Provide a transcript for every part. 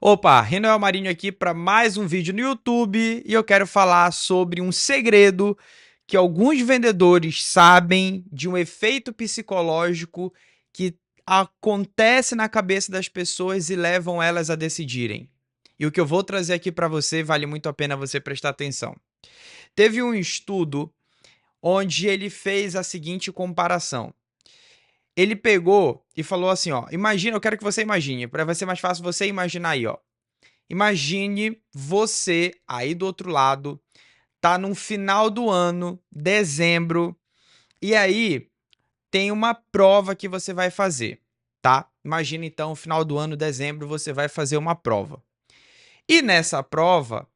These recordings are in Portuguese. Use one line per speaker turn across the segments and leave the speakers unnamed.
Opa, Renoel Marinho aqui para mais um vídeo no YouTube e eu quero falar sobre um segredo que alguns vendedores sabem de um efeito psicológico que acontece na cabeça das pessoas e levam elas a decidirem. E o que eu vou trazer aqui para você vale muito a pena você prestar atenção. Teve um estudo onde ele fez a seguinte comparação. Ele pegou e falou assim, ó, imagina, eu quero que você imagine, vai ser mais fácil você imaginar aí, ó. Imagine você aí do outro lado, tá no final do ano, dezembro, e aí tem uma prova que você vai fazer, tá? Imagina então, no final do ano, dezembro, você vai fazer uma prova. E nessa prova,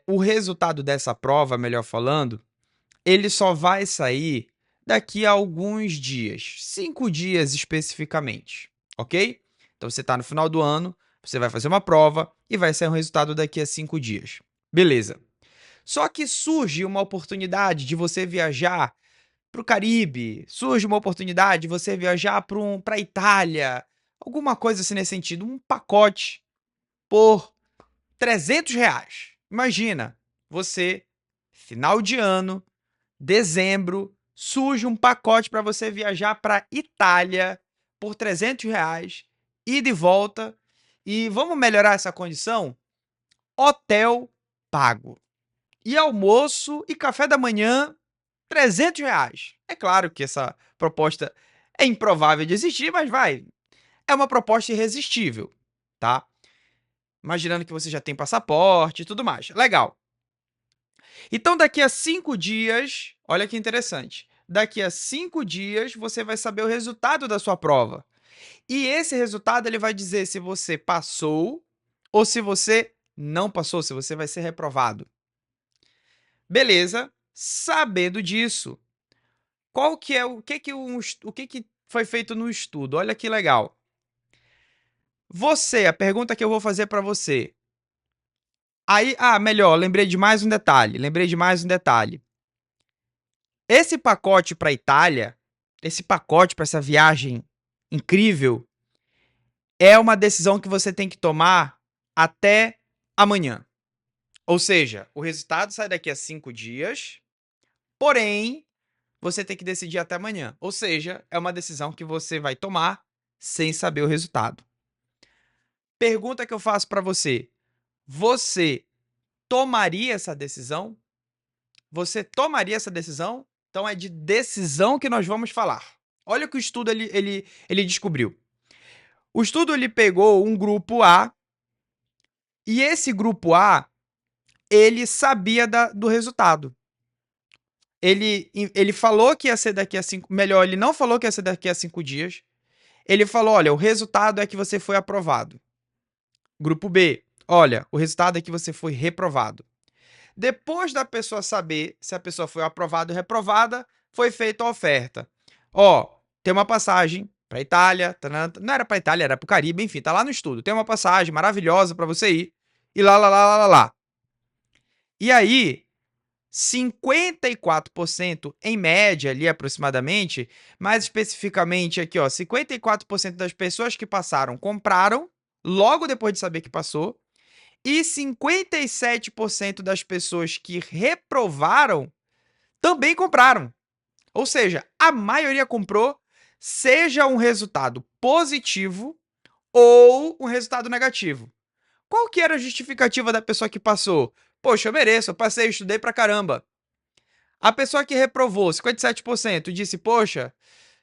o resultado dessa prova, melhor falando, ele só vai sair daqui a alguns dias, 5 dias especificamente, ok? Então você está no final do ano, você vai fazer uma prova e vai sair um resultado daqui a 5 dias. Beleza. Só que surge uma oportunidade de você viajar para o Caribe, surge uma oportunidade de você viajar para a Itália, alguma coisa assim nesse sentido, um pacote por R$ 300. Imagina, você, final de ano, dezembro, surge um pacote para você viajar para Itália por R$ 300, ida e volta. E vamos melhorar essa condição? Hotel pago. E almoço e café da manhã, R$ 300. É claro que essa proposta é improvável de existir, mas vai. É uma proposta irresistível, tá? Imaginando que você já tem passaporte e tudo mais. Legal. Então, daqui a 5 dias, olha que interessante. Daqui a 5 dias, você vai saber o resultado da sua prova. E esse resultado ele vai dizer se você passou ou se você não passou, se você vai ser reprovado. Beleza? Sabendo disso, qual que é o que foi feito no estudo? Olha que legal. Você, a pergunta que eu vou fazer para você. Aí, melhor, lembrei de mais um detalhe. Esse pacote para a Itália, esse pacote para essa viagem incrível, é uma decisão que você tem que tomar até amanhã. Ou seja, o resultado sai daqui a 5 dias, porém, você tem que decidir até amanhã. Ou seja, é uma decisão que você vai tomar sem saber o resultado. Pergunta que eu faço para você: você tomaria essa decisão? Você tomaria essa decisão? Então é de decisão que nós vamos falar. Olha o que o estudo ele descobriu. O estudo ele pegou um grupo A e esse grupo A ele sabia do resultado. Ele falou que ia ser daqui a 5... Melhor, ele não falou que ia ser daqui a 5 dias. Ele falou, olha, o resultado é que você foi aprovado. Grupo B, olha, o resultado é que você foi reprovado. Depois da pessoa saber se a pessoa foi aprovada ou reprovada, foi feita a oferta. Ó, tem uma passagem para Itália, não era para Itália, era para o Caribe, enfim, tá lá no estudo. Tem uma passagem maravilhosa para você ir e lá. E aí, 54% em média ali aproximadamente, mais especificamente aqui, ó, 54% das pessoas que passaram compraram logo depois de saber que passou. E 57% das pessoas que reprovaram também compraram. Ou seja, a maioria comprou, seja um resultado positivo ou um resultado negativo. Qual que era a justificativa da pessoa que passou? Poxa, eu mereço, eu passei, eu estudei pra caramba. A pessoa que reprovou, 57%, disse, poxa,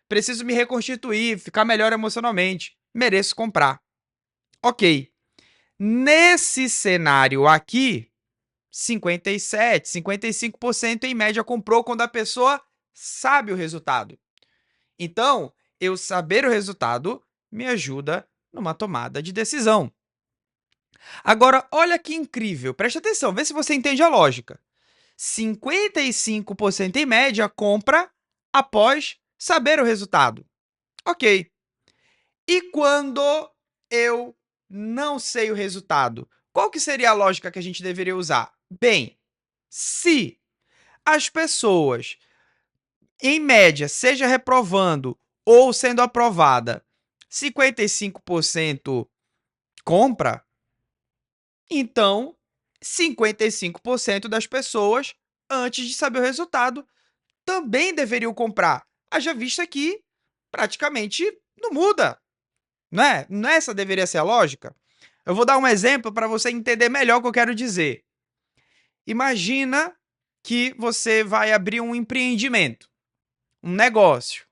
preciso me reconstituir, ficar melhor emocionalmente, mereço comprar. Ok. Nesse cenário aqui, 57, 55% em média comprou quando a pessoa sabe o resultado. Então, eu saber o resultado me ajuda numa tomada de decisão. Agora, olha que incrível, preste atenção, vê se você entende a lógica. 55% em média compra após saber o resultado. Ok. E quando eu não sei o resultado, qual que seria a lógica que a gente deveria usar? Bem, se as pessoas, em média, seja reprovando ou sendo aprovada, 55% compra, Então, 55% das pessoas, antes de saber o resultado, também deveriam comprar. Haja vista que praticamente não muda, não é? Não essa deveria ser a lógica? Eu vou dar um exemplo para você entender melhor o que eu quero dizer. Imagina que você vai abrir um empreendimento, um negócio.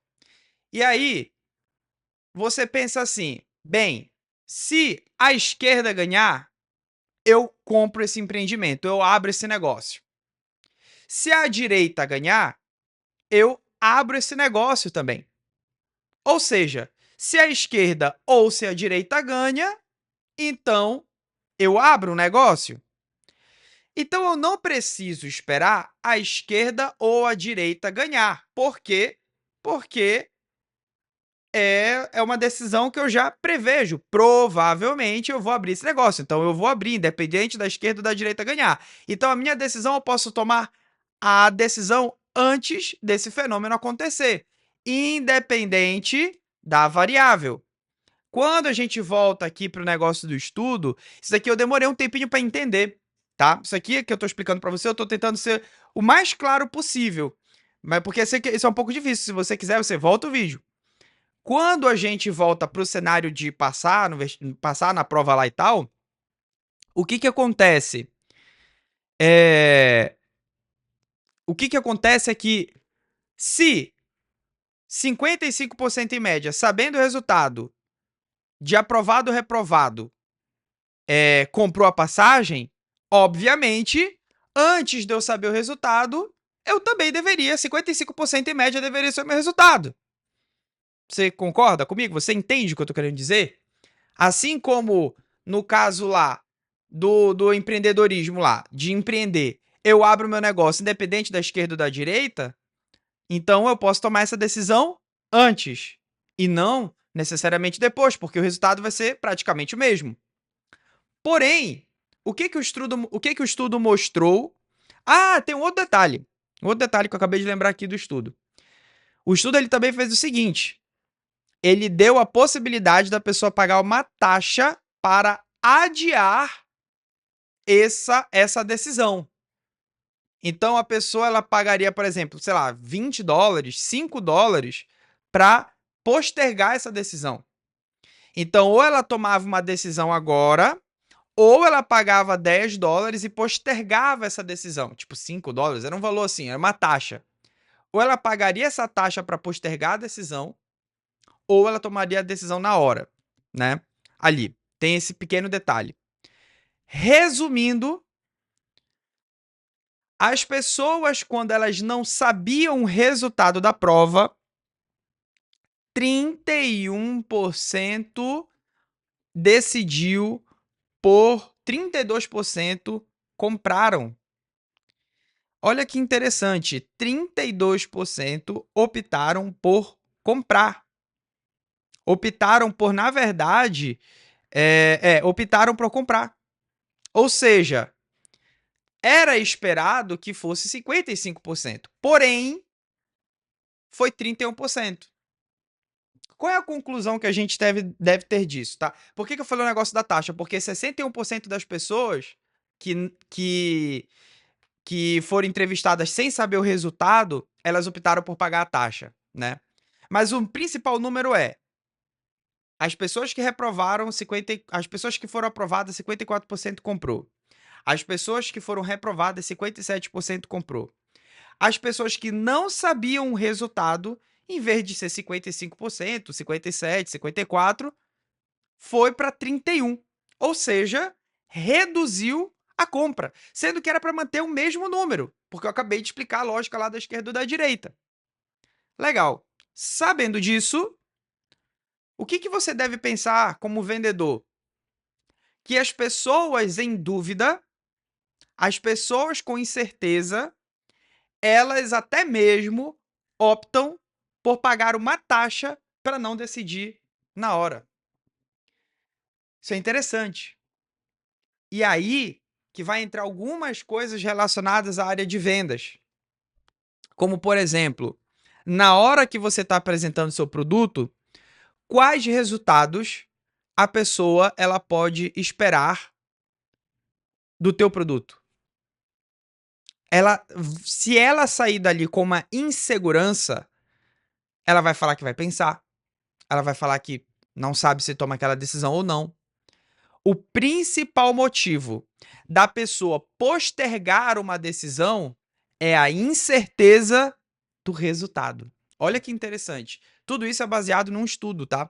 E aí, você pensa assim: bem, se a esquerda ganhar, eu compro esse empreendimento, eu abro esse negócio. Se a direita ganhar, eu abro esse negócio também. Ou seja, se a esquerda ou se a direita ganha, então eu abro o negócio. Então eu não preciso esperar a esquerda ou a direita ganhar. Por quê? Porque é uma decisão que eu já prevejo. Provavelmente eu vou abrir esse negócio. Então eu vou abrir, independente da esquerda ou da direita ganhar. Então a minha decisão eu posso tomar a decisão antes desse fenômeno acontecer, independente da variável. Quando a gente volta aqui para o negócio do estudo, isso aqui eu demorei um tempinho para entender, tá? Isso aqui que eu estou explicando para você, eu estou tentando ser o mais claro possível. Mas porque isso é um pouco difícil. Se você quiser, você volta o vídeo. Quando a gente volta para o cenário de passar, passar na prova lá e tal, o que acontece? É... O que acontece é que se 55% em média, sabendo o resultado de aprovado ou reprovado, comprou a passagem, obviamente, antes de eu saber o resultado, eu também deveria, 55% em média deveria ser o meu resultado. Você concorda comigo? Você entende o que eu estou querendo dizer? Assim como no caso lá do empreendedorismo lá, de empreender, eu abro meu negócio independente da esquerda ou da direita, então eu posso tomar essa decisão antes e não necessariamente depois, porque o resultado vai ser praticamente o mesmo. Porém, o que o estudo mostrou? Ah, tem um outro detalhe. Um outro detalhe que eu acabei de lembrar aqui do estudo. O estudo ele também fez o seguinte: ele deu a possibilidade da pessoa pagar uma taxa para adiar essa decisão. Então a pessoa ela pagaria, por exemplo, sei lá, $20, $5 para postergar essa decisão. Então, ou ela tomava uma decisão agora, ou ela pagava $10 e postergava essa decisão. Tipo, $5, era um valor assim, era uma taxa. Ou ela pagaria essa taxa para postergar a decisão, ou ela tomaria a decisão na hora, né? Ali. Tem esse pequeno detalhe. Resumindo, as pessoas, quando elas não sabiam o resultado da prova, 31% decidiu por 32% compraram. Olha que interessante, 32% optaram por comprar. Optaram por, na verdade, optaram por comprar. Ou seja, era esperado que fosse 55%, porém, foi 31%. Qual é a conclusão que a gente deve ter disso, tá? Por que eu falei o negócio da taxa? Porque 61% das pessoas que foram entrevistadas sem saber o resultado, elas optaram por pagar a taxa, né? Mas o principal número é as pessoas que reprovaram, as pessoas que foram aprovadas, 54% comprou. As pessoas que foram reprovadas, 57% comprou. As pessoas que não sabiam o resultado, em vez de ser 55%, 57%, 54%, foi para 31%. Ou seja, reduziu a compra, sendo que era para manter o mesmo número, porque eu acabei de explicar a lógica lá da esquerda e da direita. Legal. Sabendo disso, o que você deve pensar como vendedor? Que as pessoas em dúvida, as pessoas com incerteza, elas até mesmo optam por pagar uma taxa para não decidir na hora. Isso é interessante. E aí que vai entrar algumas coisas relacionadas à área de vendas. Como, por exemplo, na hora que você está apresentando seu produto, quais resultados a pessoa ela pode esperar do teu produto. Se ela sair dali com uma insegurança, ela vai falar que vai pensar, ela vai falar que não sabe se toma aquela decisão ou não. O principal motivo da pessoa postergar uma decisão é a incerteza do resultado. Olha que interessante. Tudo isso é baseado num estudo, tá?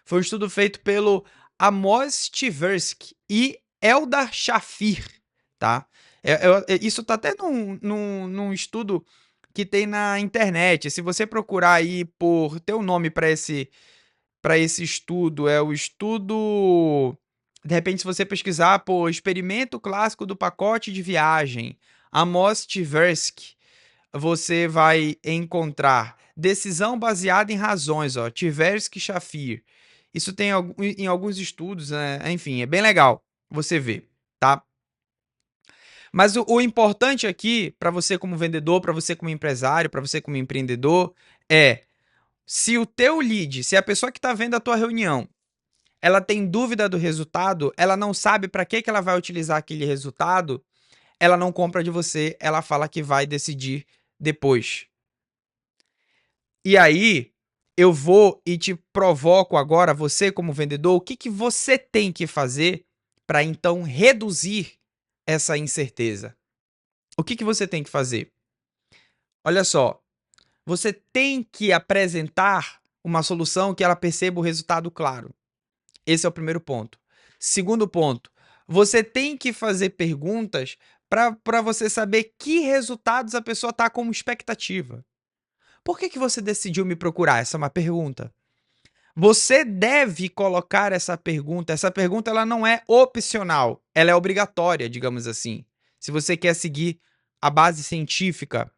Foi um estudo feito pelo Amos Tversky e Eldar Shafir, tá? Isso tá até num estudo que tem na internet. Se você procurar aí por ter um nome para esse estudo, é o estudo. De repente, se você pesquisar por experimento clássico do pacote de viagem, Amos Tversky, você vai encontrar decisão baseada em razões, ó, Tversky Shafir. Isso tem em alguns estudos, né? Enfim, é bem legal você ver, tá? Mas o importante aqui, para você como vendedor, para você como empresário, para você como empreendedor, é se o teu lead, se a pessoa que está vendo a tua reunião, ela tem dúvida do resultado, ela não sabe para que ela vai utilizar aquele resultado, ela não compra de você, ela fala que vai decidir depois. E aí, eu vou e te provoco agora, você como vendedor, o que você tem que fazer para então reduzir essa incerteza? O que você tem que fazer? Olha só, você tem que apresentar uma solução que ela perceba o resultado claro. Esse é o primeiro ponto. Segundo ponto, você tem que fazer perguntas para você saber que resultados a pessoa está como expectativa. Por que você decidiu me procurar? Essa é uma pergunta. Você deve colocar essa pergunta. Essa pergunta ela não é opcional, ela é obrigatória, digamos assim. Se você quer seguir a base científica,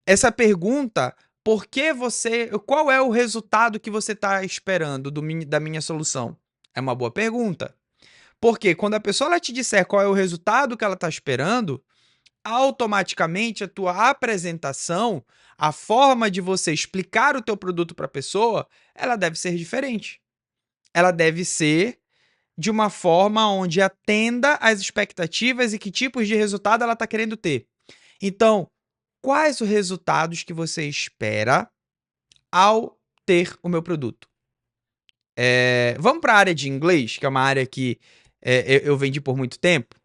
essa pergunta, qual é o resultado que você está esperando da minha solução? É uma boa pergunta. Porque quando a pessoa ela te disser qual é o resultado que ela está esperando, automaticamente a tua apresentação, a forma de você explicar o teu produto para a pessoa, ela deve ser diferente. Ela deve ser de uma forma onde atenda às expectativas e que tipos de resultado ela está querendo ter. Então, quais os resultados que você espera ao ter o meu produto? Vamos para a área de inglês, que é uma área que eu vendi por muito tempo.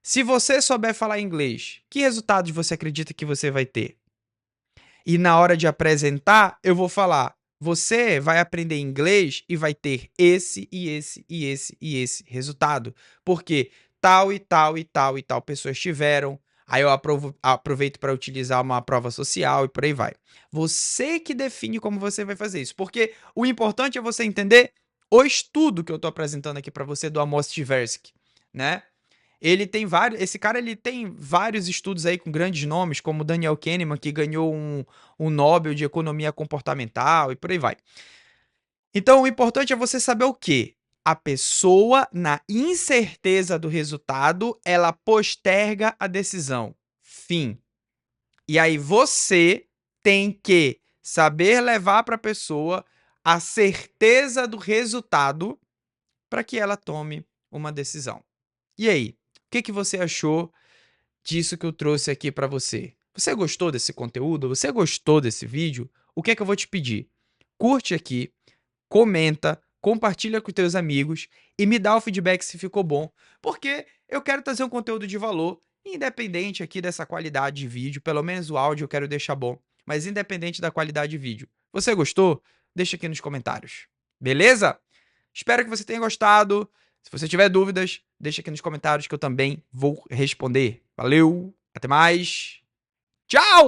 Se você souber falar inglês, que resultados você acredita que você vai ter? E na hora de apresentar, eu vou falar: você vai aprender inglês e vai ter esse e esse e esse e esse resultado. Porque tal e tal e tal e tal pessoas tiveram. Aí eu aproveito para utilizar uma prova social e por aí vai. Você que define como você vai fazer isso. Porque o importante é você entender o estudo que eu estou apresentando aqui para você do Amos Tversky, né? Esse cara ele tem vários estudos aí com grandes nomes, como Daniel Kahneman, que ganhou um Nobel de Economia Comportamental e por aí vai. Então, o importante é você saber o quê? A pessoa, na incerteza do resultado, ela posterga a decisão. Fim. E aí você tem que saber levar para a pessoa a certeza do resultado para que ela tome uma decisão. E aí? O que você achou disso que eu trouxe aqui para você? Você gostou desse conteúdo? Você gostou desse vídeo? O que é que eu vou te pedir? Curte aqui, comenta, compartilha com teus amigos e me dá o feedback se ficou bom, porque eu quero trazer um conteúdo de valor, independente aqui dessa qualidade de vídeo, pelo menos o áudio eu quero deixar bom, mas independente da qualidade de vídeo. Você gostou? Deixa aqui nos comentários. Beleza? Espero que você tenha gostado. Se você tiver dúvidas, deixa aqui nos comentários que eu também vou responder. Valeu, até mais. Tchau!